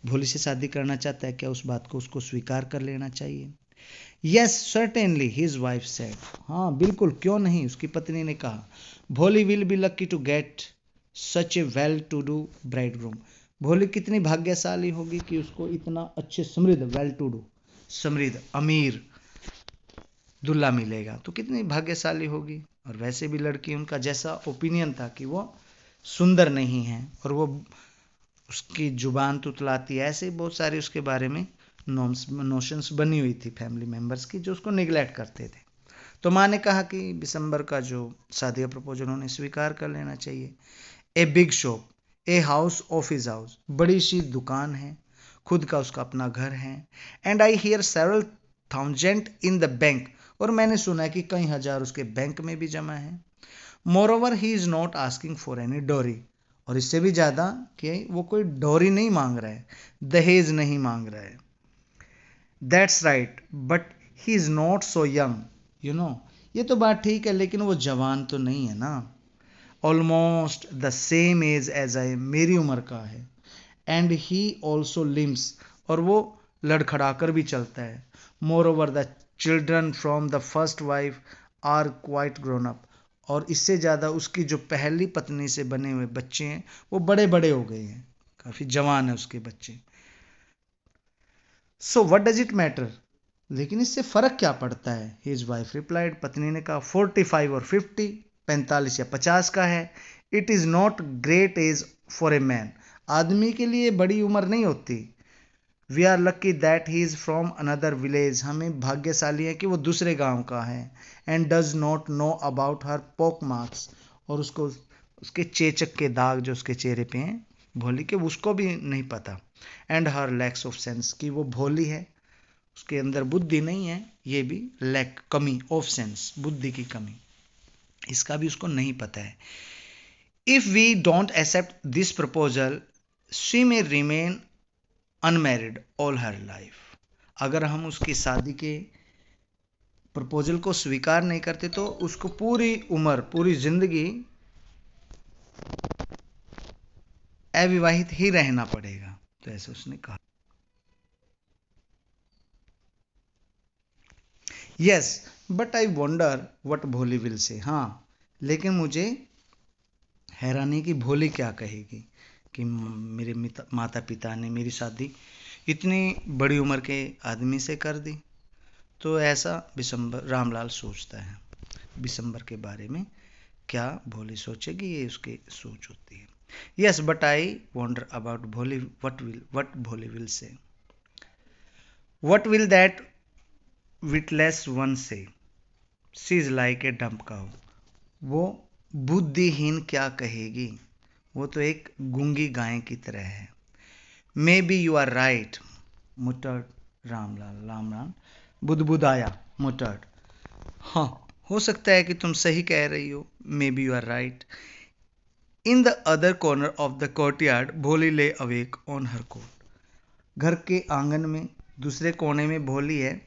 भोली से शादी करना चाहता है, क्या उस बात को उसको स्वीकार कर लेना चाहिए। Yes certainly his wife said, हाँ बिल्कुल क्यों नहीं, उसकी पत्नी ने कहा, Bholi will be lucky to get such a well to do bridegroom, भोली कितनी भाग्यशाली होगी कि उसको इतना अच्छे समृद्ध, वेल टू डू समृद्ध अमीर दूल्हा मिलेगा, तो कितनी भाग्यशाली होगी। और वैसे भी लड़की, उनका जैसा ओपिनियन था कि वो सुंदर नहीं है, और वो उसकी जुबान तुतलाती है, ऐसे बहुत सारी उसके बारे में नोशंस बनी हुई थी फैमिली मेम्बर्स की, जो उसको निगलेक्ट करते थे। तो माँ ने कहा कि बिशंबर का जो शादी का प्रपोजल उन्हें स्वीकार कर लेना चाहिए। A big shop, a house of his house, बड़ी सी दुकान है, खुद का उसका अपना घर है, and I hear several thousand in the bank, और मैंने सुना है कि कई हजार उसके बैंक में भी जमा है। More over he is not asking for any डोरी, और इससे भी ज़्यादा कि वो कोई डोरी नहीं मांग रहा है, दहेज नहीं मांग रहा है। That's right but he is not so young, you know, ये तो बात ठीक है, लेकिन वो जवान तो नहीं है ना, almost the same age as I, मेरी उम्र का है, एंड ही ऑल्सो लिम्स, और वो लड़खड़ाकर भी चलता है। Moreover the children from the first wife are quite grown up, और इससे ज़्यादा उसकी जो पहली पत्नी से बने हुए बच्चे हैं वो बड़े बड़े हो गए हैं, काफ़ी जवान है उसके बच्चे। So what does it matter, लेकिन इससे फ़र्क क्या पड़ता है, हिज वाइफ रिप्लाइड, पत्नी ने कहा 45 और 50, 45 या 50 का है। It is not great age for a man, आदमी के लिए बड़ी उम्र नहीं होती। We are lucky that he is from another village, हमें भाग्यशाली है कि वो दूसरे गांव का है। And does not know about her pock marks, और उसको उसके चेचक के दाग जो उसके चेहरे पे हैं भोली के, उसको भी नहीं पता। And her lakhs of sense, कि वो भोली है, उसके अंदर बुद्धि नहीं है, ये भी लैक, कमी ऑफ सेंस, बुद्धि की कमी, इसका भी उसको नहीं पता है। If we don't accept this proposal she may remain unmarried all her life, अगर हम उसकी शादी के प्रपोजल को स्वीकार नहीं करते तो उसको पूरी उम्र, पूरी जिंदगी अविवाहित ही रहना पड़ेगा। तो ऐसे उसने कहा। Yes but I wonder what Bholi will से, हाँ लेकिन मुझे हैरानी की भोली क्या कहेगी कि मेरे माता पिता ने मेरी शादी इतनी बड़ी उम्र के आदमी से कर दी। तो ऐसा बिशंबर रामलाल सोचता है। बिशंबर के बारे में क्या भोली सोचेगी, ये उसकी सोच होती है। Yes but I wonder about Bholi what Bholi will say, what will that witless one say, she is like a dumb cow, वो बुद्धिहीन क्या कहेगी, वो तो एक गूंगी गाय की तरह है। Maybe you are right muttered Ramlal बुदबुदाया, मुटर्ड, हाँ हो सकता है कि तुम सही कह रही हो, maybe you are right. In the other corner of the courtyard Bholi lay awake on her coat, घर के आंगन में दूसरे कोने में भोली है,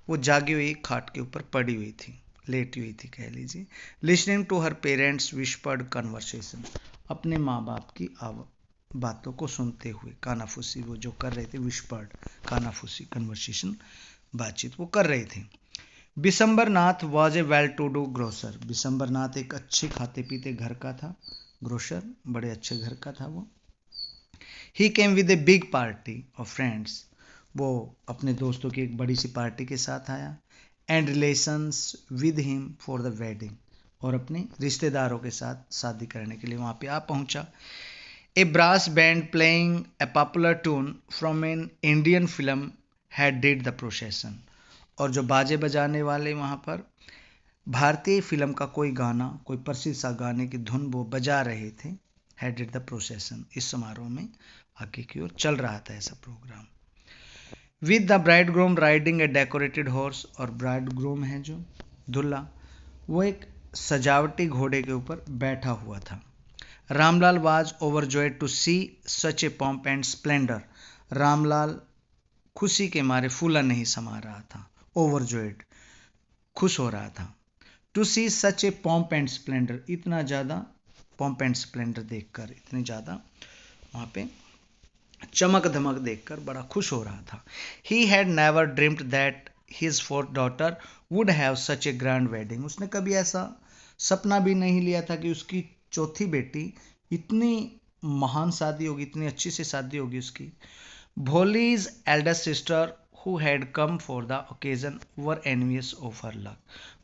वो जागी हुई खाट के ऊपर पड़ी हुई थी, लेटी हुई थी कह लीजिए। Listening to her parents whispered conversation, अपने माँ बाप की बातों को सुनते हुए, कानाफूसी वो जो कर रहे थे, विस्पर्ड कानाफूसी कन्वर्सेशन, बातचीत वो कर रहे थे। Bishamber Nath was a well to do grocer, Bishamber Nath एक अच्छे खाते पीते घर का था, ग्रोसर बड़े अच्छे घर का था वो। He came with a big party of friends, वो अपने दोस्तों की एक बड़ी सी पार्टी के साथ आया। And relations with him for the wedding, और अपने रिश्तेदारों के साथ शादी करने के लिए वहाँ पे आ पहुँचा। A brass band playing a popular tune from an Indian film had did the procession, और जो बाजे बजाने वाले वहाँ पर भारतीय फिल्म का कोई गाना, कोई प्रसिद्ध सा गाने की धुन वो बजा रहे थे। हैड डिड द प्रोसेशन, इस समारोह में आगे की ओर चल रहा था ऐसा programme. With the bridegroom riding a decorated horse, और ब्राइड ग्रूम है जो दूल्हा, वो एक सजावटी घोड़े के ऊपर बैठा हुआ था। Ramlal was overjoyed to see such a pomp and splendour, Ramlal खुशी के मारे फूला नहीं समा रहा था, ओवरजॉयड खुश हो रहा था। To see such a pomp and splendour, इतना ज़्यादा पॉम्प एंड स्प्लेंडर देखकर, इतनी ज़्यादा वहाँ पे चमक धमक देखकर बड़ा खुश हो रहा था। He had never dreamed that his fourth daughter would have such A grand wedding, उसने कभी ऐसा सपना भी नहीं लिया था कि उसकी चौथी बेटी इतनी महान शादी होगी, इतनी अच्छी से शादी होगी उसकी। Bholi's Elder sister who had come for the occasion were envious of her luck,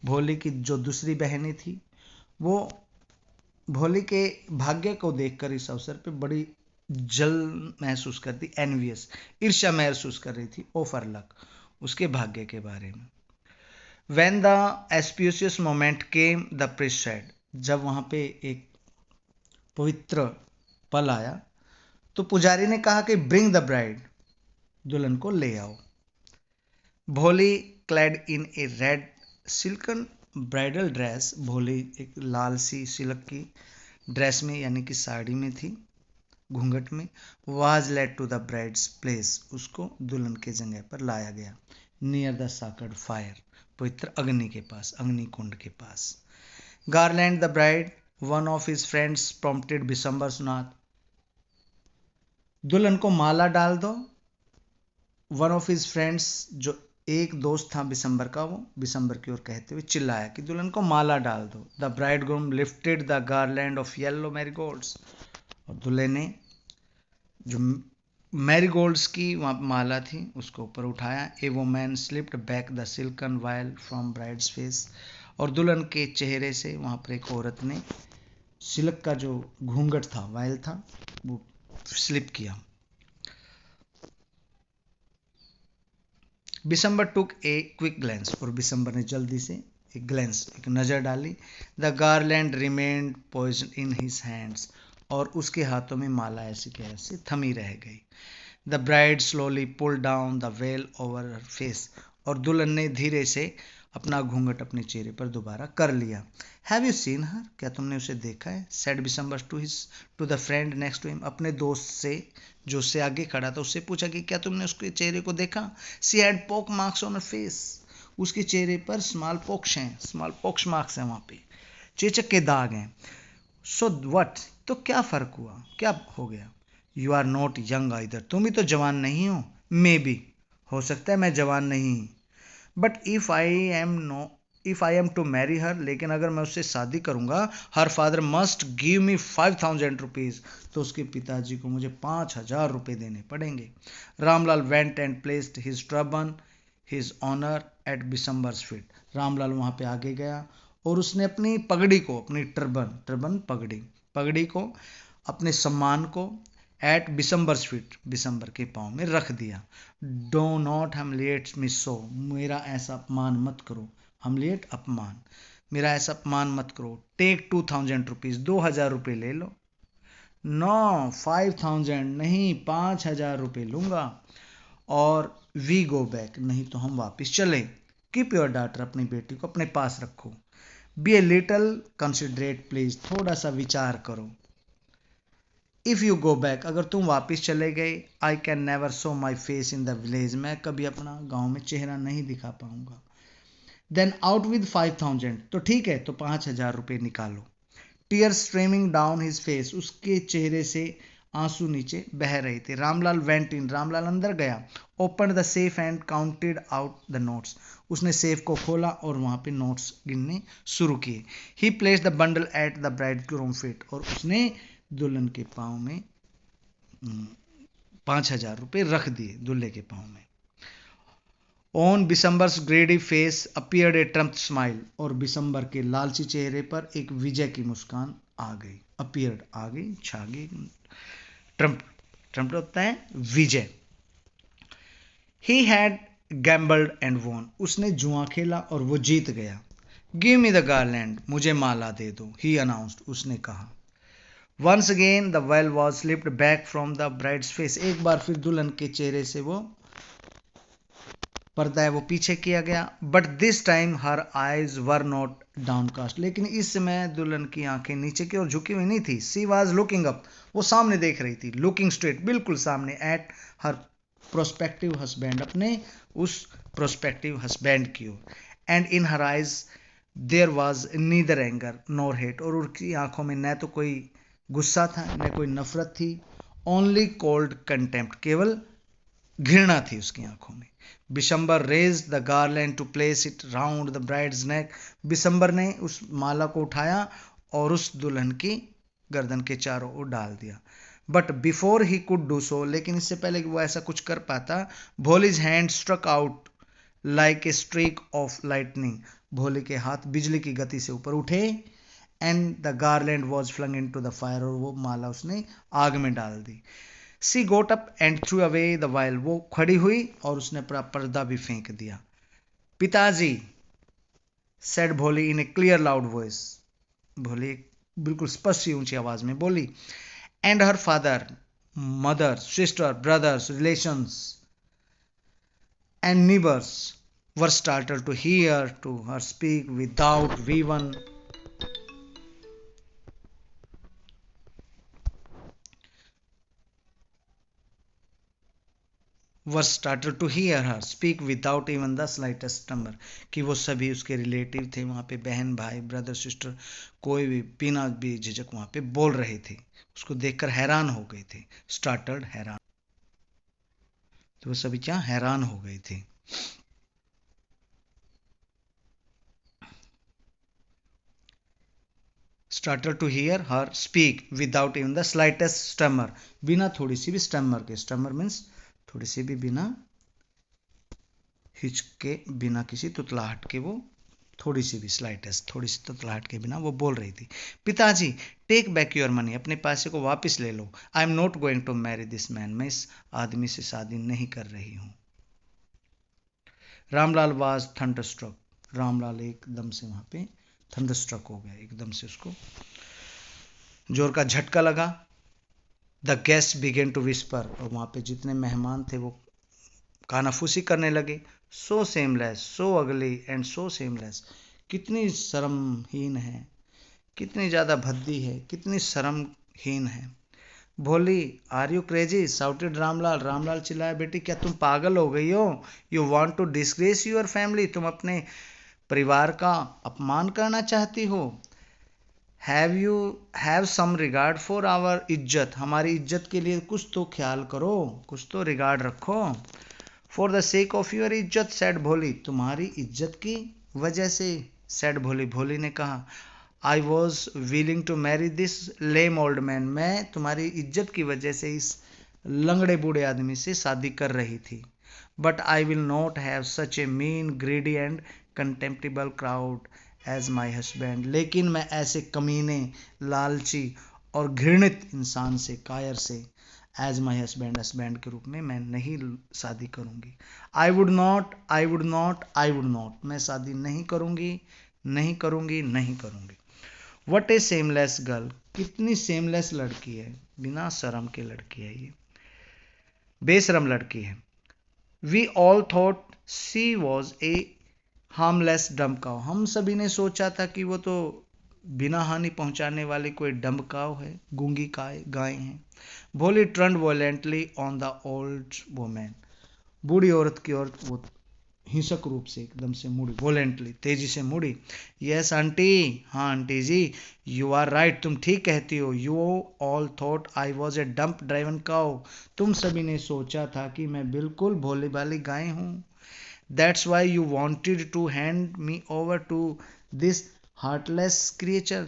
भोली की जो दूसरी बहनें थी वो भोली के भाग्य को देखकर इस अवसर पे बड़ी जल महसूस करती, एनवियस ईर्ष्या महसूस कर रही थी, ऑफ हर लक उसके भाग्य के बारे में। When the auspicious moment came the priest said, जब वहाँ पे एक पवित्र पल आया तो पुजारी ने कहा कि ब्रिंग द ब्राइड, दुल्हन को ले आओ। भोली क्लैड इन ए रेड सिल्कन ब्राइडल ड्रेस, भोली एक लाल सी सिल्क की ड्रेस में यानी कि साड़ी में थी, घूंघट में। Was led to the bride's place, उसको दुल्हन के जगह पर लाया गया। नियर द साकर्ड फायर, पवित्र अग्नि के पास, अग्नि कुंड के पास। Garland the bride, one of his friends prompted Bishamber Nath, दुल्हन को माला डाल दो। वन ऑफ हिज फ्रेंड्स, जो एक दोस्त था बिशंबर का, वो बिशंबर की ओर कहते हुए चिल्लाया कि दुल्हन को माला डाल दो। The bride groom lifted the garland of yellow marigolds, और दुल्हन ने जो मैरीगोल्ड्स की माला थी उसको ऊपर उठाया। A woman slipped back the silken veil from bride's face, और दुल्हन के चेहरे से वहाँ पर एक औरत ने सिल्क का जो घूंघट था, वायल था, वो स्लिप किया। बिशंबर टुक ए क्विक ग्लैंस, और बिशंबर ने जल्दी से एक ग्लैंस, एक नज़र डाली। The garland remained poised in his hands, और उसके हाथों में माला ऐसी के ऐसे थमी रह गई। The bride slowly pull down the veil over her face, और दुल्हन ने धीरे से अपना घूंघट अपने चेहरे पर दोबारा कर लिया। हैव यू सीन हर, क्या तुमने उसे देखा है? Said Bishambar to the friend next to him, अपने दोस्त से जो उससे आगे खड़ा था उससे पूछा कि क्या तुमने उसके चेहरे को देखा? सी हैड पोक मार्क्स ऑन हर फेस, उसके चेहरे पर स्मॉल पॉक्स हैं, स्मॉल पॉक्स मार्क्स हैं, वहाँ पे चेचक के दाग हैं। सो व्हाट, तो क्या फ़र्क हुआ, क्या हो गया? You are not young either, तुम भी तो जवान नहीं हो। मे बी, हो सकता है मैं जवान नहीं, but if I am to marry her, लेकिन अगर मैं उससे शादी करूंगा, her father must give me 5,000 rupees, तो उसके पिताजी को मुझे 5,000 रुपये देने पड़ेंगे। Ramlal went and placed his turban his honour at Bishamber's feet, Ramlal वहाँ पे आगे गया और उसने अपनी पगड़ी को, अपनी टर्बन पगड़ी को, अपने सम्मान को एट बिशंबर्स फीट, बिशंबर के पाँव में रख दिया। डो नॉट हमलिएट मी सो, मेरा ऐसा अपमान मत करो। हमलिएट अपमान, मेरा ऐसा अपमान मत करो। टेक 2,000 रुपीज़, 2,000 रुपये ले लो। नो 5,000 नहीं, 5,000 रुपये लूँगा। और वी गो बैक, नहीं तो हम वापस चले। कीप योर डॉटर, अपनी बेटी को अपने पास रखो। Be a little considerate please, थोड़ा सा विचार करो। इफ़ यू गो बैक, अगर तुम वापस चले गए, I can never show my face in the village, मैं कभी अपना गाँव में चेहरा नहीं दिखा पाऊंगा। देन आउट विद 5,000, तो ठीक है, तो 5,000 रुपये निकालो। Tear streaming down his face, उसके चेहरे से आंसू नीचे बह रहे थे। रामलाल वेंट इन, रामलाल अंदर गया। Open the safe and counted out the notes, उसने सेफ को खोला और वहाँ पे नोट्स गिनने शुरू किए। He place the bundle at the bridegroom feet, और उसने दुल्हन के पाँव में 5,000 रुपये रख दिए, दूल्हे के पाँव में। On Bishamber's greedy face appeared a trump smile, और बिशंबर के लालची चेहरे पर एक विजय की मुस्कान आ गई। अपीयर्ड, आ गई, छा गई। ट्रम्प होता है विजय। He had gambled and won, उसने जुआ खेला और वो जीत गया। गिव मी द गार्लैंड, मुझे माला दे दो। ही अनाउंस्ड, उसने कहा। Once again the veil was slipped back from the bride's face, एक बार फिर दुल्हन के चेहरे से वो पर्दा है वो पीछे किया गया। But this time her eyes were not downcast, लेकिन इस समय दुल्हन की आंखें नीचे की ओर झुकी हुई नहीं थी। सी वॉज लुकिंग अप, वो सामने देख रही थी। लुकिंग स्ट्रेट, बिल्कुल सामने। एट हर प्रोस्पेक्टिव हस्बैंड, अपने उस प्रोस्पेक्टिव हस्बैंड की ओर। And in her eyes there was neither anger nor hate, और उनकी आंखों में न तो कोई गुस्सा था न कोई नफरत थी। ओनली कोल्ड कंटेम्प्ट, केवल घृणा थी उसकी आंखों में। Bishamber raised the garland to place it round the bride's neck, Bishamber ने उस माला को उठाया और उस दुल्हन की गर्दन के चारों ओर डाल दिया। But before he could do so, लेकिन इससे पहले कि वो ऐसा कुछ कर पाता, Bholi's hand struck out like a streak of lightning, भोले के हाथ बिजली की गति से ऊपर उठे। And the garland was flung into the fire, और वो माला उसने आग में डाल दी। She got up and threw away the veil, वो खड़ी हुई और उसने अपना पर्दा भी फेंक दिया। पिताजी, said Bholi in a clear loud voice, Bholi बिल्कुल स्पष्ट ऊंची आवाज में बोली। And her father, mother, sister, brothers, relations and neighbours were started to hear to her speak without even were started to hear her speak without even the slightest tremor, कि वो सभी उसके रिलेटिव थे वहाँ पे, बहन भाई, ब्रदर सिस्टर, कोई भी बिना भी झिझक वहाँ पे बोल रहे थे। उसको देखकर हैरान हो गए थे। स्टार्टर्ड, हैरान, तो वो सभी क्या हैरान हो गए थे। Started to hear her speak without even the slightest tremor, बिना थोड़ी सी भी स्टमर के, स्टमर मीन्स थोड़ी सी भी बिना हिचके, बिना किसी तुतलाहट के वो थोड़ी सी भी स्लाइटेस्ट, थोड़ी सी ततलाहट के बिना वो बोल रही थी, पिताजी टेक बैक योर मनी, अपने पैसे को वापस ले लो। I am not going to marry this man, मैं इस आदमी से शादी नहीं कर रही हूँ। रामलाल वाज थंडरस्ट्रक, रामलाल एकदम से वहां पे थंडरस्ट्रक हो गया, एकदम से उसको जोर का झटका लगा। The guest began to whisper, और वहां पे जितने मेहमान थे वो कानाफूसी करने लगे। सो सेमलेस, सो अगली एंड सो सेमलेस, कितनी शर्महीन है, कितनी ज़्यादा भद्दी है, कितनी शर्महीन है। Bholi, are you crazy, shouted Ramlal, Ramlal चिल्लाया, बेटी क्या तुम पागल हो गई हो? You want to disgrace your family, तुम अपने परिवार का अपमान करना चाहती हो। Have some regard for our izzat, हमारी इज्जत के लिए कुछ तो ख्याल करो, कुछ तो रिगार्ड रखो। For the sake of your इज्जत, सेड भोली, तुम्हारी इज्जत की वजह से, सेड भोली, भोली ने कहा। I was willing to marry this lame old man, मैं तुम्हारी इज्जत की वजह से इस लंगड़े बूढ़े आदमी से शादी कर रही थी। But I will not have such a mean greedy and contemptible crowd as my husband, लेकिन मैं ऐसे कमीने, लालची और घृणित इंसान से, कायर से, एज माई हस्बैंड, हस्बैंड के रूप में मैं नहीं शादी करूंगी। I would not, I would not, I would not, मैं शादी नहीं करूंगी, नहीं करूंगी, नहीं करूंगी। वट ए सेमलेस गर्ल, कितनी सेमलेस लड़की है, बिना शर्म के लड़की है ये, बेशरम लड़की है। We all thought she was a harmless dumb cow, हम सभी ने सोचा था कि वो तो बिना हानि पहुंचाने वाली कोई डम्ब काउ है, गूंगी गाय है। Bholi turned violently on the old woman, बूढ़ी औरत की ओर वो हिंसक रूप से एकदम से मुड़ी, वॉलेंटली तेजी से मुड़ी। यस आंटी, हाँ आंटी जी, यू आर राइट, तुम ठीक कहती हो। You all thought I was a dumb driven cow, तुम सभी ने सोचा था कि मैं बिल्कुल भोली भाली गाय हूँ। That's why you wanted to hand me over to this heartless creature,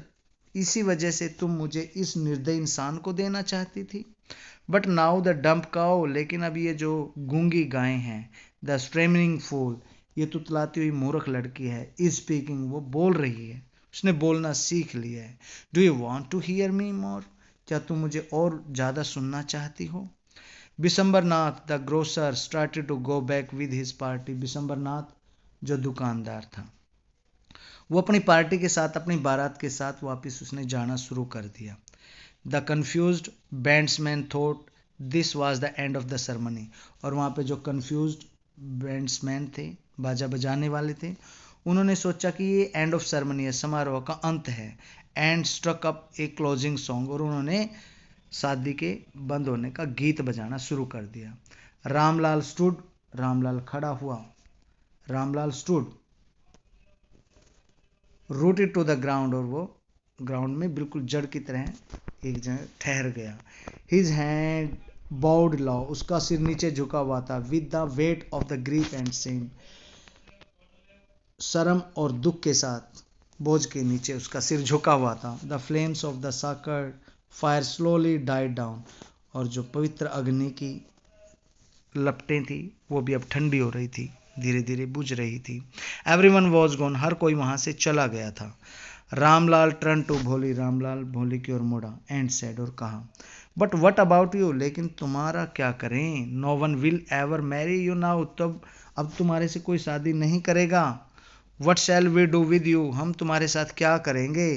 इसी वजह से तुम मुझे इस निर्दयी इंसान को देना चाहती थी। But now the dump cow, लेकिन अब ये जो गूंगी गाय हैं, द स्ट्रेमिंग फूल, ये तुतलाती हुई मूर्ख लड़की है, इज स्पीकिंग, वो बोल रही है, उसने बोलना सीख लिया है। Do you want to hear me more, क्या तुम मुझे और ज़्यादा सुनना चाहती हो? Bishambarnath the grocer started to go back with his party, Bishambarnath जो दुकानदार था, वो अपनी पार्टी के साथ, अपनी बारात के साथ वापस उसने जाना शुरू कर दिया। The confused bandsman thought this was the end of the ceremony, और वहाँ पे जो कन्फ्यूज्ड बैंड्समैन थे, बाजा बजाने वाले थे, उन्होंने सोचा कि ये एंड ऑफ सेरेमनी है, समारोह का अंत है। And struck up a closing song, और उन्होंने शादी के बंद होने का गीत बजाना शुरू कर दिया। रामलाल स्टूड, रामलाल खड़ा हुआ, Ramlal stood rooted to the ground, और वो ग्राउंड में बिल्कुल जड़ की तरह एक जगह ठहर गया। हिज हैंड बाउड लॉ, उसका सिर नीचे झुका हुआ था। With the weight of the grief and Shem, शर्म और दुख के साथ बोझ के नीचे उसका सिर झुका हुआ था। द फ्लेम्स ऑफ द साकर फायर स्लोली डाइड डाउन, और जो पवित्र अग्नि की लपटें थी वो भी अब ठंडी हो रही थी, धीरे धीरे बुझ रही थी। एवरीवन वॉज गॉन, हर कोई वहां से चला गया था। रामलाल टर्न टू भोली, रामलाल भोली की ओर मुड़ा, एंड सेड, और कहा, बट वट अबाउट यू, लेकिन तुम्हारा क्या करें? No one will ever marry you now, तब अब तुम्हारे से कोई शादी नहीं करेगा। What shall we do with you, हम तुम्हारे साथ क्या करेंगे?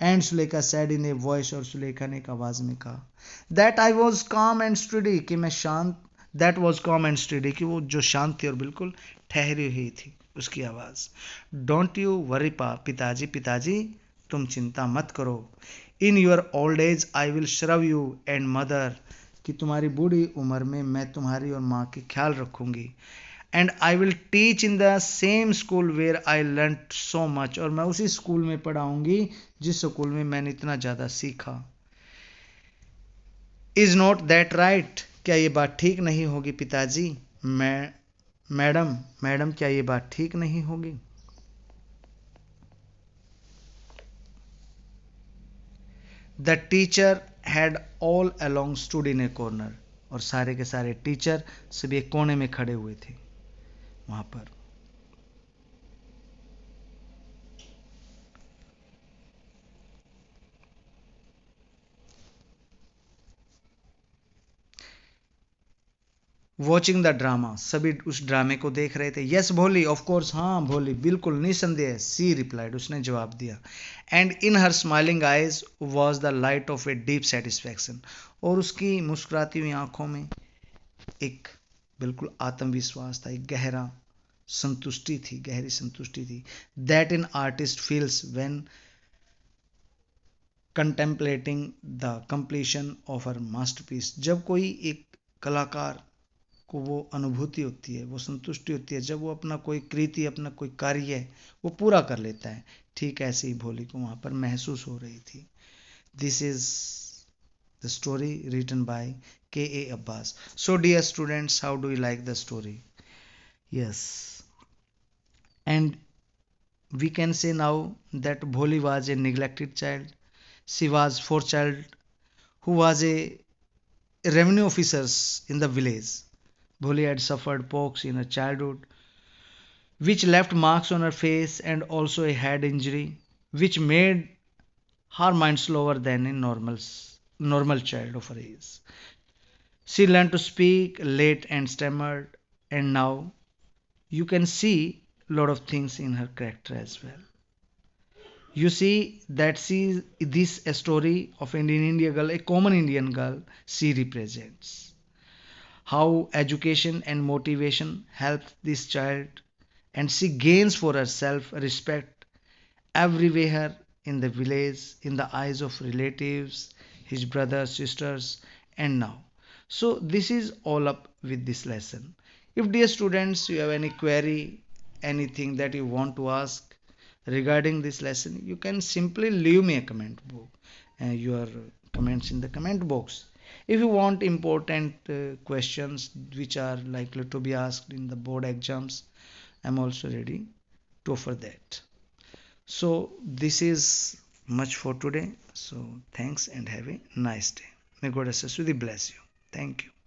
And Sulekha said in a voice, और सुलेखा ने एक आवाज में कहा, that I was calm and steady, कि मैं शांत, that was calm and steady, कि वो जो शांत थी और बिल्कुल ठहरी हुई थी उसकी आवाज। डोंट यू वरी पिताजी, पिताजी तुम चिंता मत करो। In your old age I will serve you and mother, कि तुम्हारी बूढ़ी उम्र में मैं तुम्हारी और माँ की ख्याल रखूंगी। And I will teach in the same school where I learn so much, और मैं उसी स्कूल में पढ़ाऊंगी जिस स्कूल में मैंने इतना ज़्यादा सीखा। इज नॉट दैट राइट, क्या ये बात ठीक नहीं होगी पिताजी? मैडम, मैडम क्या ये बात ठीक नहीं होगी? The teacher had all along stood in A corner, और सारे के सारे टीचर सभी एक कोने में खड़े हुए थे वहां पर। वॉचिंग द ड्रामा, सभी उस ड्रामे को देख रहे थे. यस भोली, ऑफ कोर्स, हाँ भोली, बिल्कुल निसंदेह, सी रिप्लाइड, उसने जवाब दिया. And in her smiling eyes was the light of a deep satisfaction, और उसकी मुस्कुराती हुई आंखों में एक बिल्कुल आत्मविश्वास था, एक गहरा संतुष्टि थी, गहरी संतुष्टि थी. That in artist feels when contemplating the completion of her masterpiece. जब कोई एक कलाकार को वो अनुभूति होती है, वो संतुष्टि होती है, जब वो अपना कोई कृति, अपना कोई कार्य है वो पूरा कर लेता है. ठीक ऐसे ही भोली को वहाँ पर महसूस हो रही थी. This is the story written by K.A. Abbas. So dear students, how do you like the story? Yes. And we can say now that Bholi was a neglected child. She was fourth child who was a revenue officers in the village. Bholi had suffered pox in her childhood, which left marks on her face, and also a head injury, which made her mind slower than a normal child of her age. She learned to speak late and stammered, and now you can see a lot of things in her character as well. You see that she this a story of an Indian girl, a common Indian girl she represents. How education and motivation help this child, and she gains for herself respect everywhere in the village, in the eyes of relatives, his brothers, sisters, and now. So this is all up with this lesson. If dear students you have any query, anything that you want to ask regarding this lesson, you can simply leave me a comment book, your comments in the comment box. If you want important questions which are likely to be asked in the board exams, I'm also ready to offer that. So this is much for today. So thanks and have a nice day. May God Asaswati bless you. Thank you.